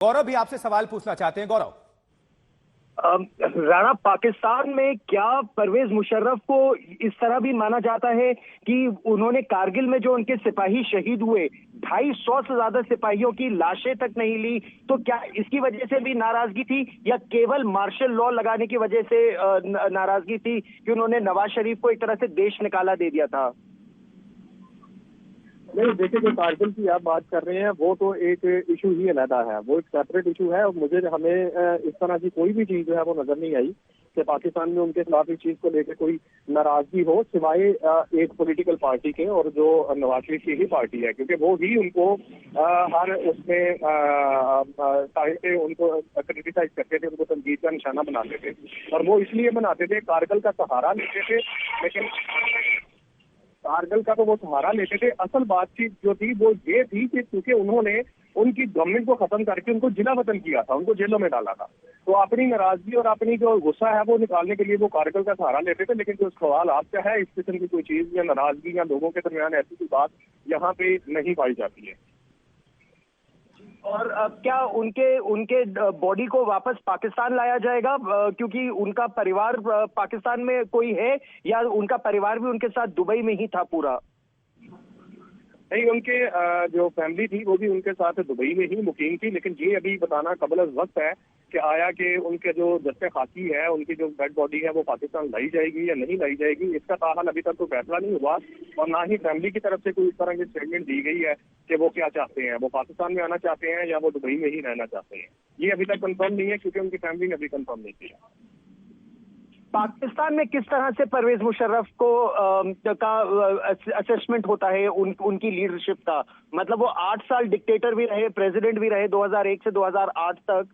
गौरव भी आपसे सवाल पूछना चाहते हैं। गौरव, राणा, पाकिस्तान में क्या परवेज मुशर्रफ को इस तरह भी माना जाता है कि उन्होंने कारगिल में जो उनके सिपाही शहीद हुए 250 से ज्यादा सिपाहियों की लाशें तक नहीं ली, तो क्या इसकी वजह से भी नाराजगी थी या केवल मार्शल लॉ लगाने की वजह से नाराजगी थी कि उन्होंने नवाज शरीफ को एक तरह से देश निकाला दे दिया था? नहीं, देखिए, जो कारगिल की आप बात कर रहे हैं वो तो एक इशू ही अलग है, वो एक सेपरेट इशू है। और हमें इस तरह की कोई भी चीज जो है वो नजर नहीं आई कि पाकिस्तान में उनके खिलाफ इस चीज को लेकर कोई नाराजगी हो, सिवाय एक पॉलिटिकल पार्टी के, और जो नवाज शरीफ की ही पार्टी है, क्योंकि वो ही उनको हर उसमें टाइम पे उनको क्रिटिसाइज करते थे, उनको तनकीद का निशाना बनाते थे। और वो इसलिए बनाते थे, कारगिल का सहारा लेते थे, लेकिन कारगिल का तो वो सहारा लेते थे। असल बातचीत जो थी वो ये थी कि क्योंकि उन्होंने उनकी गवर्नमेंट को खत्म करके उनको जिला वतन किया था, उनको जेलों में डाला था, तो अपनी नाराजगी और अपनी जो गुस्सा है वो निकालने के लिए वो कारगिल का सहारा लेते थे। लेकिन जो सवाल आपका है, इस किस्म की कोई चीज या नाराजगी या लोगों के दरमियान ऐसी कोई बात यहाँ पे नहीं पाई जाती है। और क्या उनके बॉडी को वापस पाकिस्तान लाया जाएगा, क्योंकि उनका परिवार पाकिस्तान में कोई है या उनका परिवार भी उनके साथ दुबई में ही था पूरा? नहीं, उनके जो फैमिली थी वो भी उनके साथ दुबई में ही मुकीम थी। लेकिन ये अभी बताना कबल वक्त है कि आया कि उनके जो जस्ते खाकी है, उनकी जो डेड बॉडी है वो पाकिस्तान लाई जाएगी या नहीं लाई जाएगी, इसका ताहाल अभी तक कोई फैसला नहीं हुआ। और ना ही फैमिली की तरफ से कोई इस तरह की स्टेटमेंट दी गई है कि वो क्या चाहते हैं, वो पाकिस्तान में आना चाहते हैं या वो दुबई में ही रहना चाहते हैं। ये अभी तक कंफर्म नहीं है, क्योंकि उनकी फैमिली ने अभी कंफर्म नहीं किया। पाकिस्तान में किस तरह से परवेज मुशर्रफ को का असेसमेंट होता है उनकी लीडरशिप का? मतलब वो 8 साल डिक्टेटर भी रहे, प्रेसिडेंट भी रहे 2001 से 2008 तक,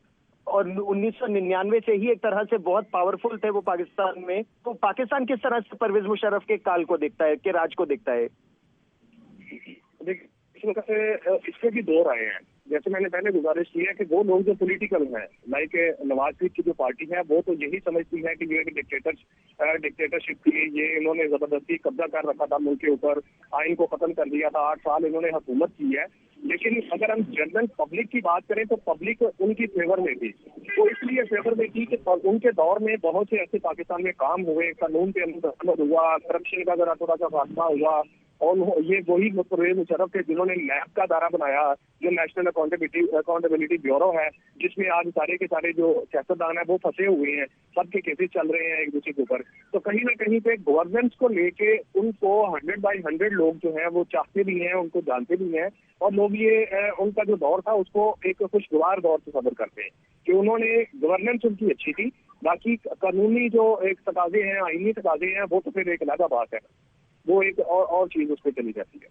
और 1999 से ही एक तरह से बहुत पावरफुल थे वो पाकिस्तान में। तो पाकिस्तान किस तरह से परवेज मुशर्रफ के काल को देखता है, के राज को देखता है? इसके भी दो राय हैं। जैसे मैंने पहले गुजारिश की है कि वो लोग जो पॉलिटिकल हैं, लाइक नवाज शरीफ की जो पार्टी है, वो तो यही समझती है कि ये डिक्टेटरशिप की, ये इन्होंने जबरदस्ती कब्जा कर रखा था मुल्क के ऊपर, आइन को खत्म कर दिया था, 8 साल इन्होंने हुकूमत की है। लेकिन अगर हम जनरल पब्लिक की बात करें तो पब्लिक उनकी फेवर में थी। वो इसलिए फेवर में थी कि उनके दौर में बहुत से ऐसे पाकिस्तान में काम हुए, कानून के अंदर हुआ, करप्शन का जरा थोड़ा सा खात्मा हुआ, और ये वही परवेज मुशर्रफ थे जिन्होंने लैब का दायरा बनाया, जो नेशनल अकाउंटेबिलिटी ब्यूरो है, जिसमें आज सारे के सारे जो सियासतदान है वो फंसे हुए हैं, सबके केसेस चल रहे हैं एक दूसरे के ऊपर। तो कहीं ना कहीं पे गवर्नेंस को लेके उनको 100 बाई 100 लोग जो है वो चाहते भी हैं, उनको जानते भी हैं, और लोग ये उनका जो दौर था उसको एक खुशगवार दौर से सबर करते हैं कि उन्होंने गवर्नेंस उनकी अच्छी थी। बाकी कानूनी जो एक तकाजे हैं, आईनी तकाजे हैं, वो तो फिर एक अलग बात है, वो एक और चीज उस पर चली जाती है।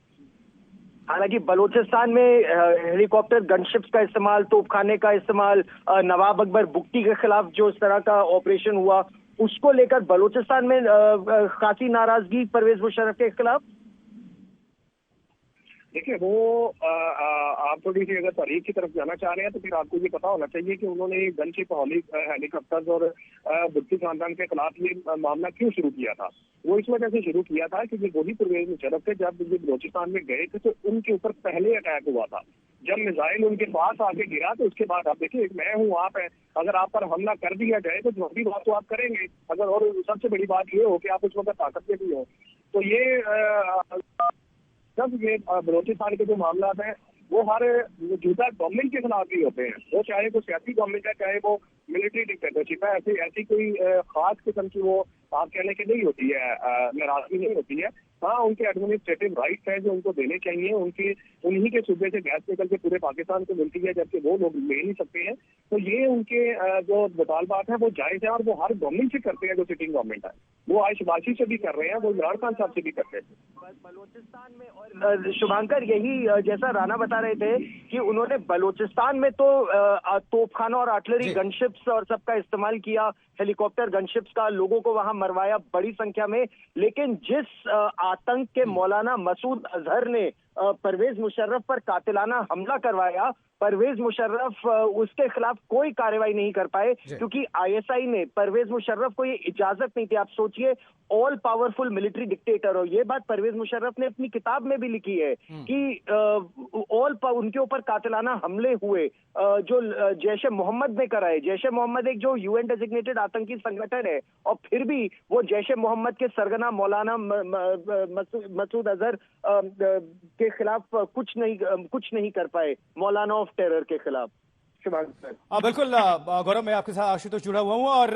हालांकि बलूचिस्तान में हेलीकॉप्टर गनशिप्स का इस्तेमाल, तोपखाने का इस्तेमाल, नवाब अकबर बुगटी के खिलाफ जो इस तरह का ऑपरेशन हुआ, उसको लेकर बलूचिस्तान में खासी नाराजगी परवेज मुशर्रफ के खिलाफ। देखिए, वो आप थोड़ी सी अगर तारीख की तरफ जाना चाह रहे हैं तो फिर आपको ये पता होना चाहिए कि उन्होंने गनशिप हेलीकॉप्टर्स और बुट्टी खानदान के खिलाफ ये मामला क्यों शुरू किया था। वो इस वजह से शुरू किया था कि ये वही परवेज मुशर्रफ थे, जब ये बलूचिस्तान में गए थे तो उनके ऊपर पहले अटैक हुआ था। जब मिसाइल उनके पास आके गिरा तो उसके बाद आप देखिए, मैं हूँ, आप है, अगर आप पर हमला कर दिया जाए तो जो भी बात तो आप करेंगे, अगर और सबसे बड़ी बात ये हो कि आप उस वक्त ताकत में भी हो, तो ये जब ये बलूचिस्तान के जो मामला हैं वो हर मौजूदा गवर्नमेंट के खिलाफ भी होते हैं, वो चाहे वो सियासी गवर्नमेंट है, चाहे वो मिलिट्री डिक्टेटरशिप है, ऐसी कोई खास किस्म की वो आप कहने की नहीं होती है, नाराजगी नहीं होती है। हाँ, उनके एडमिनिस्ट्रेटिव राइट्स हैं जो उनको देने चाहिए, उन्हीं के सूबे से गैस निकल के पूरे पाकिस्तान को मिलती है, जबकि वो लोग ले नहीं सकते हैं। तो ये उनके जो मुतालबात है वो जायज है, और वो हर गवर्नमेंट से करते हैं, जो सिटिंग गवर्नमेंट है, वो आज शबाशी से भी कर रहे हैं, वो इमरान खान साहब से भी करते हैं बलूचिस्तान में। और शुभांकर, यही जैसा राणा बता रहे थे कि उन्होंने बलूचिस्तान में तो तोपखाना और आर्टिलरी गनशिप्स और सबका इस्तेमाल किया, हेलीकॉप्टर गनशिप्स का, लोगों को वहां मरवाया बड़ी संख्या में। लेकिन जिस आतंक के मौलाना मसूद अजहर ने परवेज मुशर्रफ पर कातिलाना हमला करवाया, परवेज मुशर्रफ उसके खिलाफ कोई कार्रवाई नहीं कर पाए क्योंकि आईएसआई ने परवेज मुशर्रफ को ये इजाजत नहीं थी। आप सोचिए, ऑल पावरफुल मिलिट्री डिक्टेटर, और ये बात परवेज मुशर्रफ ने अपनी किताब में भी लिखी है कि उनके ऊपर कातिलाना हमले हुए जो जैश ए मोहम्मद ने कराए। जैश ए मोहम्मद एक जो यूएन डेजिग्नेटेड आतंकी संगठन है, और फिर भी वो जैश ए मोहम्मद के सरगना मौलाना मसूद अजहर के खिलाफ कुछ नहीं कर पाए, मौलाना ऑफ टेरर के खिलाफ। बिल्कुल गौरव, मैं आपके साथ आशुतोष जुड़ा हुआ हूँ और